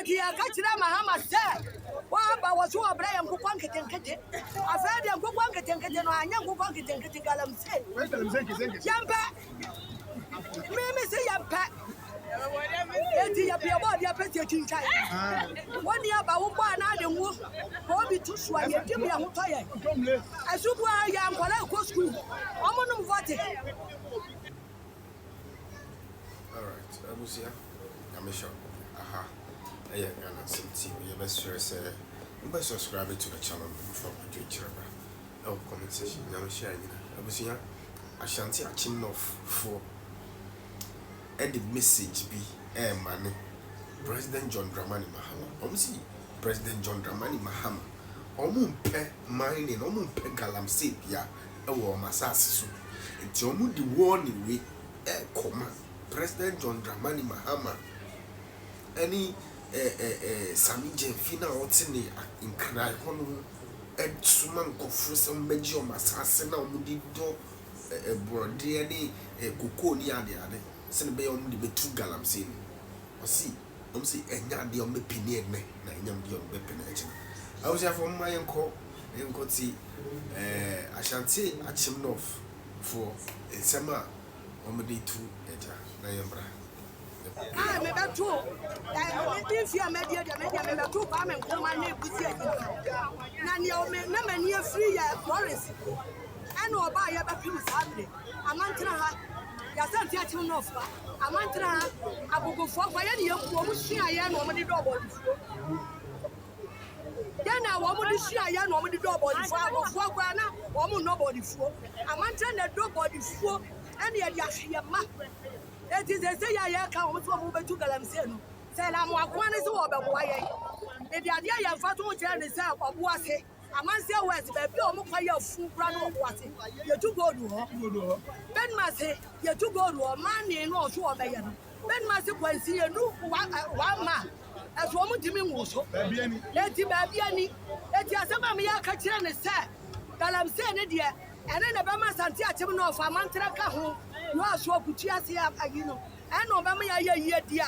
eti akachira Mahama say waba waso abraya nkukwa nketenkete afade nkukwa nketenkete no anya nkukwa nketenkete galamsey yampa mimi say yampa eti ya pia body ya pete chinchai woni ya ba wo kwa na de nwo ko bi tu so aye dem ya hoto ye asubu ya nkwala ko school omonum vote. All right, Abusia, I'm sure. Aha, yeah, and some TV. You best share, say, you best subscribe to the channel from the Twitter. Our comment section. I'm sharing. Abusia, Ashanti Akim Northfuo. And the message be, man, President John-Dramani Mahama. See, President John-Dramani Mahama. Pe mining, pe galamsey, ya. Masasi. It's almost the warning we, command. President John-Dramani Mahama any Sami Jemfina Otini in Cry Honu Ed Suman Kofus and Major Massasina Mudido Brodiani Kukoni Ade send be on the two galamsey. Or see, and Yadi on the Pinay, Nayam Dion Bepenage. I was here from my uncle, and got see Ashanti Akim Northfuo in summer. Omedi tu eja na yembra Me ba tu if you media me ba tu pa me nkoma na ebusi eji na ne o me na mani free ya policy ana oba ya ba pim sabre amantra ha ya Ashanti Akim Northfuo amantra ha abugufo kwa ya ne yakuo mu hia ya na omedi do obodufuo ya na wo mu hia ya na omedi do obodufuo abofo kwa na wo mu no obodufuo amantra na do obodufuo and ya ma it is a say ya ka wo so mo betu galamsey no say na mo akwan se wo be boa ye e dia dia ya fa to kire ne say obo ase amanse west be bi o mo kwa ya fu bra no obo ase ye tu godu ho ben ma say ye tu godu ho man ni no so o be ye no ben ma say kwansi ye nu wa ma as wo mo dimi nwo so ba bia ni e ti asema me ya ka kire ne say galamsey ne dia and then the Ashanti Akim Northfuo amantra ka ho no aso akuti ase ayi no and no ba me ya ye dia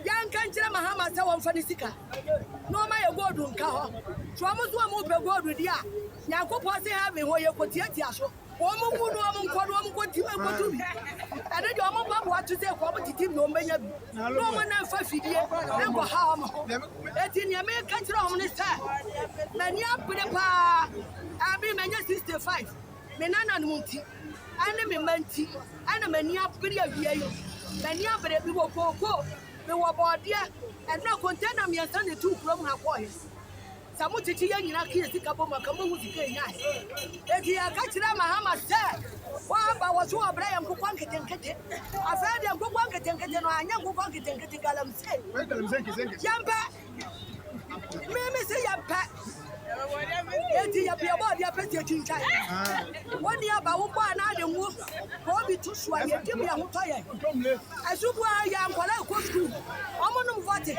yan kan kire Mahama se won fa ni sika no ma ye godu nka ho so mo so mo be godu dia Nyankopɔ se ha me ho ye kotiati aso wo mo mu no mo nkodo mo koti e kotu bi ade de mo ba bo atu se ko mo titi no menya bi no mo na fa fidie na ko ha mo eti ne me ka kire ho ni sa mani apre pa abi menya 65 me nana no nti ane me manti ane mani apre awia yi mani apre bi wo koko me wo bode e na container me san de tu krom ha ko he samu titi ya nyina ki sika bo maka mo hu sika nya eti ya ka kire Mahama say wa ba wo so abra ya nkokwa nketenkete afade nkokwa nketenkete no anya nkokwa nketenkete galamsey yampa mimi say yampa eti ya pia body ya pete chinchai woni ya ba wo kwa na de nwo ko bi tu so aye dem ya hoto ye asubu ya nkwala ko school omonum vote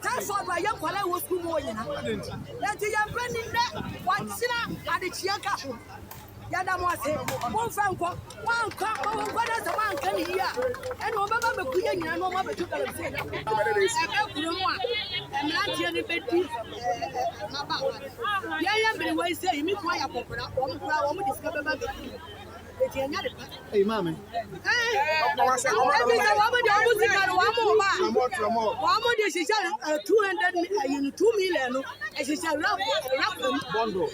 time for ba ya nkwala wo school mo yina eti ya brani nda watsina ade chiaka ho ya da mo ase mo fa nko wanka mo kwada za wanka ni ya ene obaba be kuya nyina no mo betu galamsey ebe kuru mo a emlantie ni beti maba ya mbere wai say mi kwa ya popora wo mo discover ba eti enya de hey mama wo mo de music aro wo mo de shisha 2 million no e shisha rap bondo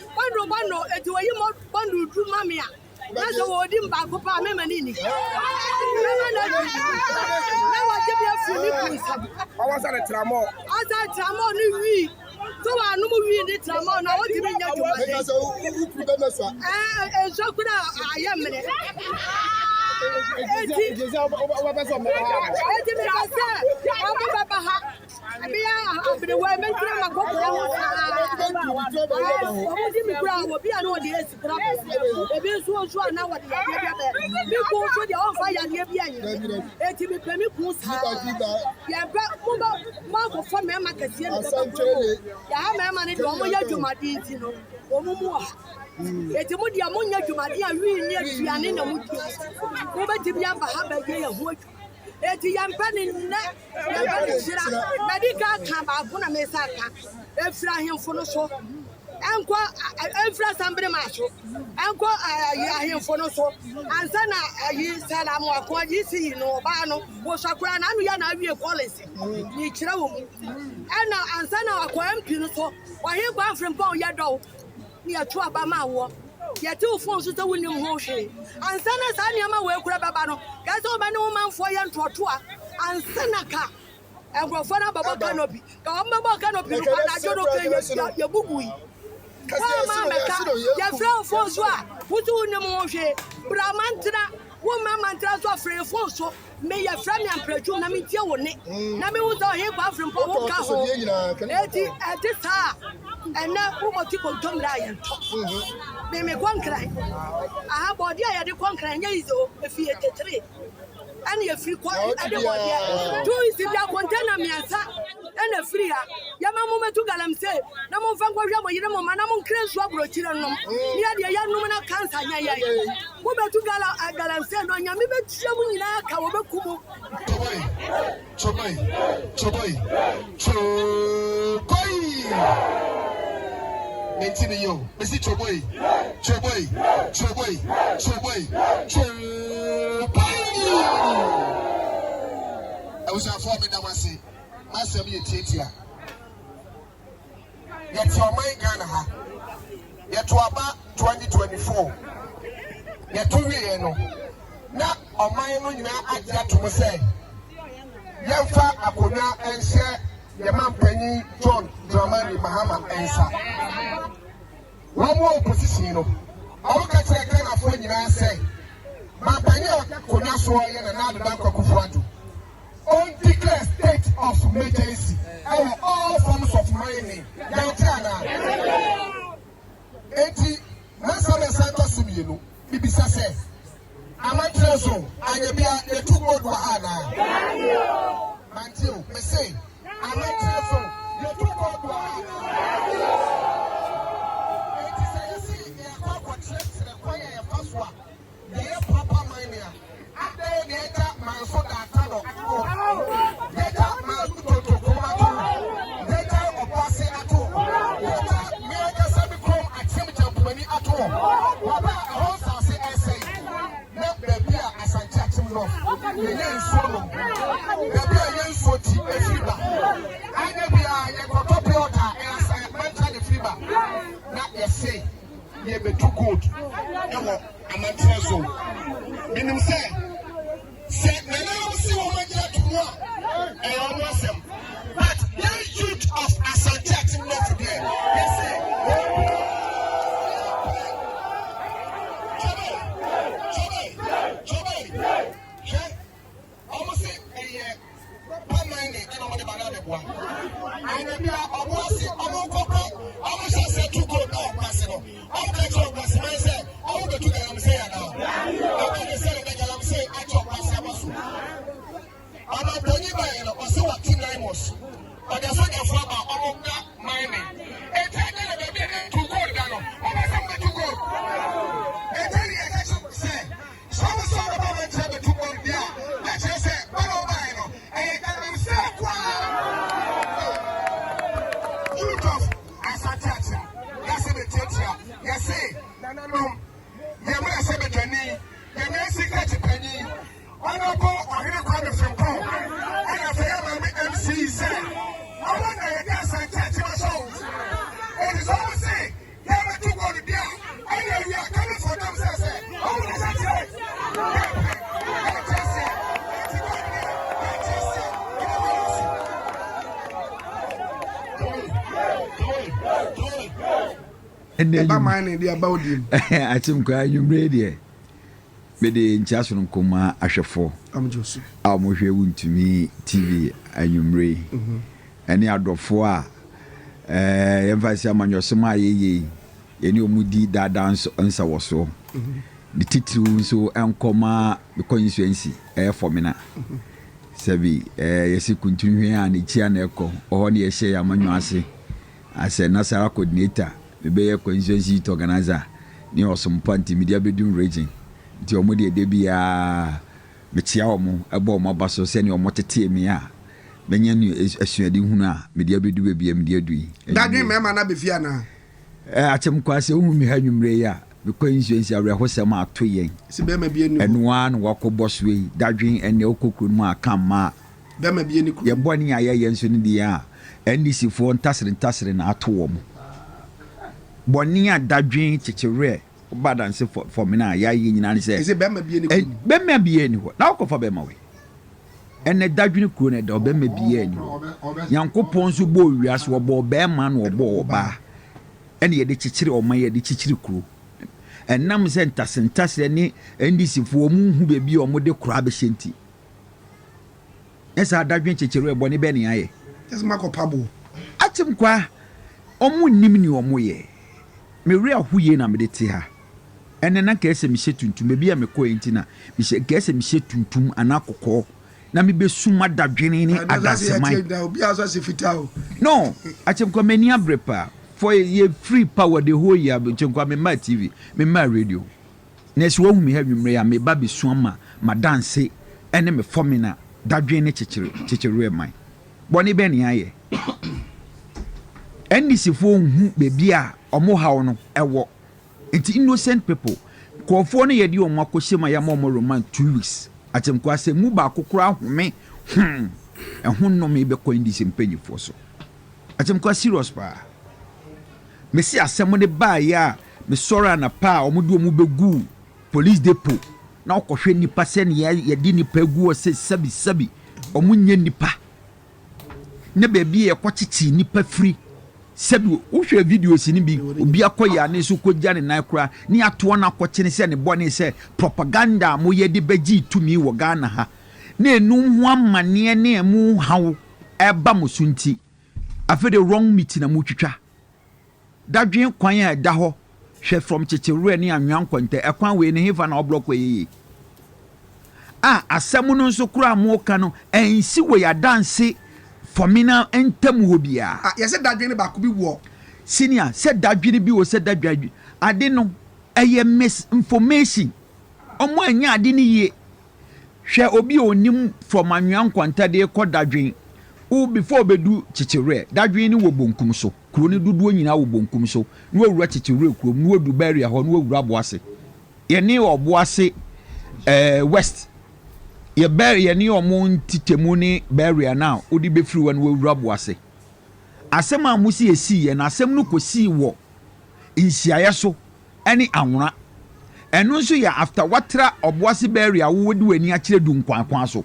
eti wo yi mo bondo du mama ya na so wo di mba ko pa me mani ni na wa je bi afu ni ku sabu I was at a tramo ni wi so wa no mo wi ni tramo na wo di bi nya juma because who could be messa so kuna aye mene eti mi ka se obo baba ha abia abde wa me kira ma gogoro obo di mi kura wo bia no de esi kura ebi so na wo de ya bia be mi ko so de on fa ya de bia yin eti mi pe mi ku sa ya ba mo ba ma ko fa me ma kasie no ya ma ma ne do mo ya dwuma di nti no wo mu mu eti mu dia mo nya dwuma di a wi ni aduane na mu di mo ba di bia ba ha ba ye ya ho eti yampani nne yampani shira medical camp abuna mesaka efra hemfo no so enko efra sambere maso enko ahemfo no so ansa na yi sala mo akoji si no ba no wo sakura na anu ya na awie policy ni kira wo mu ena ansa na akoya mpi no so wa he gwa afrempa ya do ni atu aba ma wo yeti ufo so ta woni ho hwe ansa na sa niam we kura baba no ga so ba ne wo manfo ya ntoto a ansa na ka engrofo na baba canopy ka o baba canopy no na jodo ke ya bubui ya fra ufo so a wutu woni ho hwe bramantra wo mamantra so afre fo so me ya fra me ampraju na me tie wo ne na me wo so he kwa afre mpo wo ka ho eti sa ena wo moti ko tomra yen me kwankran aha body ya de kwankran nya izo efi 83 ani efi kwa ade body ya tu isi bia container miasa ena free ha ya mamu metu galamsey na mo fa kwa hwa mo yire mo ma na mo nkrensu abrokire no ni ade ya num na cancer nya ya wo betu galamsey no nya me betia mu nyina ka wo bekumu chobai Mentini yo, Messi Choboy. I was informing that I myself be a teacher. Yet your mind Ghana, yet to about 2024. Yet 2 years no. Now, on my own, you I got to say, Yamfa Akuna and share. The man Penny John Dramani Mahama answer. One more position, you know. I look at the kind of phone you say. My Penny Konaswa and another bank of Kufuatu. On declare state of emergency and all forms of mining. Yantana. 80 Nasana Santos Simino, Bibisa said. Amatrazo, Ayabia, the 2 more Wahana. Until, me say. I'm not telling you to go to it is a see the contracts require a password. They are proper mania. And then they got my foot at Tano. They got my foot to Tomato. They got a passing at all. They got America Sabicom at Cemetery Penny at all. Papa, a horse, I say, I say, not the beer as I chat him off. The name Solo. The beer, young 40, a fever. I never got top water and I mentioned the fever. Not you say, you be too good. I'm a treasure. Meaning, say, now see what I get to work. I almost am. But the youth of Ashanti Akim Northfuo there, they say, almost say, I never almost almost said to go now, Marcelo. I'll get your Marcelo. I'll go to the Galamsey now. I'll get the Senate Galamsey at your Marcelo. I'm a Tony Bayer or so what Tim Limos. But there's one of our mining. It's to go down. I'm something to go. And then the election say, so about it to go down. Let's just say, oh, I and Galamsey. Youth of Ashanti Akim. Yes, I'm a teacher. Yes, no. You may say the penny. You may see that penny. Honorable or here come from Paul. And I say, I'm MC. Say, I want to get Ashanti Akim shows. And it's always say, you have to go to there. And we are coming for them. Say, oh, that's it. Eba mining dey about him. Atim kwa nwumre de. Me de Str0ng koma ahwefo. Am Josu. A mo hwe wuntumi TV anwumre. Ene adofo a emphasize amanyosom ayeye. Eni omudi dada nsa woso. The titiri so enkoma constituency for me na. Sebi yesi kuntunhwe a ne chia na ekọ. Oho ne ye hye amanyo ase. Ase Nasara coordinator. Be constituency organizer ni osompa anti media bedum region ti omode de bia metia omo ebo omo baso se ne omo tete mi a benya ni asuade hunu a me dia bedu be bia me dia dui dadwen mema na be fia na atem kwa se hu mi ha nwumre ya because insurance awre hosem ato yen si be ma bia ni enu an wakoboswe dadwen ene okokru mu aka ma be ma bia ni ku ye boni aye yen so ni dia NDC fo ntasere na ato wo mo boni a dadwen chichire badanse for me na ya yi nyina ne se be ma bia ni ku be ma bia ni ho na okofa be ma we ene dadwene kuro ne da obema bia ni yankopon so bo wiase wo bo be ma na obo oba ene ye de chichire oman ye de chichire kuro enam se ntasere ne NDC fo mu hu be bia o mo de kuro abehenti esa dadwene chichire ebo ne be ne aye esa makopabo atim kwa omu nim ni omo ye me ria huye na me de te ha ene na ka ese mi shetuntum be bia me ko entina mi she ka ese mi shetuntum anakokọ na me be suma dadwene ni adaseman obi aso se fitao no atem kwa mani abrepa for ye free power the whole year atem kwa me ma TV me ma radio na so hu me ha nwumre ya me ba be suma ma dance ene me formina dadwene chichire man boni be ni aye NDC fo hu be bia omo hawo no ewo enti innocent people kofo no ye di omo akohyema ya mo roman 2 weeks atem kwa se mu ba kokora home ehun no me be ko NDC mpanyifo so atem kwa serious pa me si asem ne ba ya me sora na pa omo du omo begu police depot na okohwe nipa se ne ye di nipa gu o se sabi omo nye nipa ne be bi ye kwachichi nipa free sebi uhwe videos ni bi obi akoya ne so kogya ne nan kura ni ato na akoche ne se ne bone se propaganda mo ye de bagi tumi wo Ghana ha na enu ho amane ne emu hawo eba mo sunti afede wrong meeting na mo twitwa dadwen kwan ya da ho hwe from chichirure ne anwan kwante ekwan we ne hefa na oblock we asem no nso kura mo ka no ensi we ya dance formina entem ho bia ye se dadwene ba ko bi wo senior se dadwene bi wo se dadwadwe ade no eye misinformation omo anya ade ni ye hwe obi onim from anwan kwanta de ko dadwen u before bedu chichire dadwen ni wo bonkum so kuro ni duduo nyina wo bonkum so no awura chichire kuro no wodu barrier ho no awura boase ye ni oboase west ye barrier ni omo ntitemu ni barrier now odi be free wan wo awura boase asem amusi esi ye na asem no kosi wo insiaye so ani anwura eno nso ya after watra oboase barrier wo wodi wani akire du nkwankwan so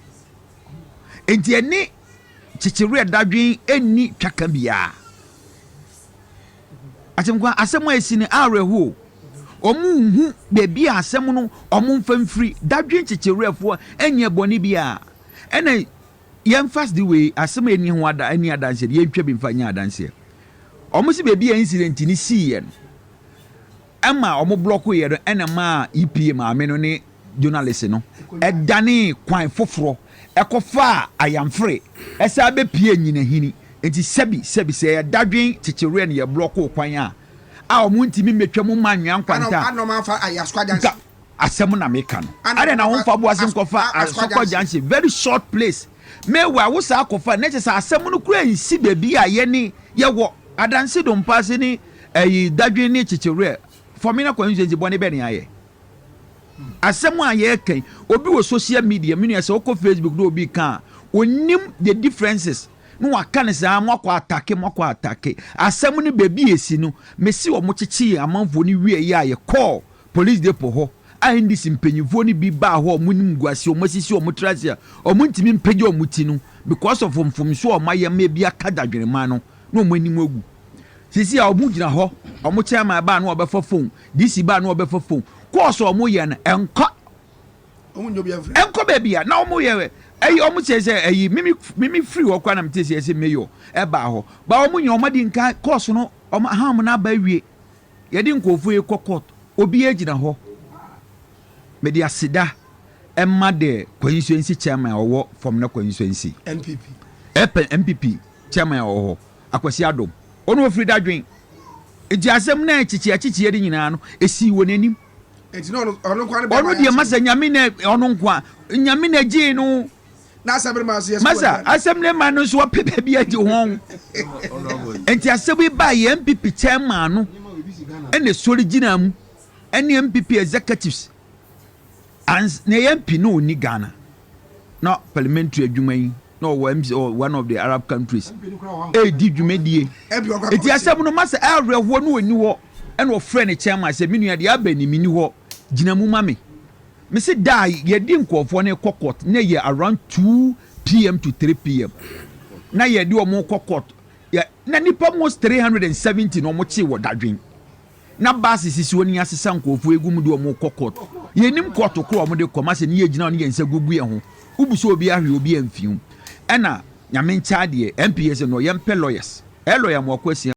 enti eni chichire dadwen eni twaka bia atemkwa asem esi ni areho omu hu bebi asem no omu mfamfiri dadwen chichirefo enye boni bia ene yemfast the way asem eni ho ada eni adanse ye ntwa bi mfanya adanse omu si bebi incident ni siye ama omu block ye ene ma EPA ma ameno ni journalist no edane kwan foforo ekofa ayamfre esa be pie nyina hini enti sebi se dadwen chichire ne ye block kwan a omuntimi metwa mu manwan kwanta ano man fa ayaskwa jansi asem na meka no ade na won fa bo asem kofa asokwa jansi very short place me wa wo sa kofa ne se asem no kura nsi bebi a ye ni ye wo adanse do mpase ni dadwen ni chichire for me na kwanze bone be ne aye asem a ye kan obi wo social media me no se wo ko Facebook do obi kan onim the differences no wakane sa moko atake asem ni bebi esi no mesi wo mo chichi amanfo ni wie ya ye call police depot ho NDC mpanyifo ni bi ba ho mo nim guase o masisi o mo trasia o mo ntimi mpage o muti no because of so o maye ma bi akadadwene ma no no mo anim agu sisi a o mu gina ho o mo chairman ba no obefa phone DC ba no obefa phone course o mo ye na enko o mo nyobi afre enko bebi ya na o mo ye omu say mimi free wo kwa na mtesi ese meyo eba ho ba omu nya omadi nka course no ham na ba wie ye di nkofu e kokot obi agina ho me di asida emma de constituency chairman owo from na constituency MPP chairman owo akwasi adom onu free dadwen eji asem na chichi ye di nyina no esi wo nanim enti no ono kwa ne ono de masa nyame na ono nkwa nyame na gi no na asɛm ma so yes masa asɛm le ma no so pepe bi adi ho enti asɛm ba ye MPP chairman no ene sori gina mu ene MPP executives and na MP no ni Ghana no parliamentary adwuma yi no one of the Arab countries di dwumadie enti asɛm no masa awerɛho no oni ho ene ofre ne chairman sɛ menu de abani mini ho gina mu mame me say die ye di nkofo ne kokot na ye around 2 p.m. to 3 p.m. na ye di omo kokot na nipa mo 370 no mo chi wo dadwen na basi sisi woni asesa nkofo egum di omo kokot ye nim koto kro omo de komase ne ye gina ne ye nsa gugu ye ho ubuso obi ahwe obi amfiu ena nyame ncha de MPS no ye mpe lawyers lawyer mo akwasi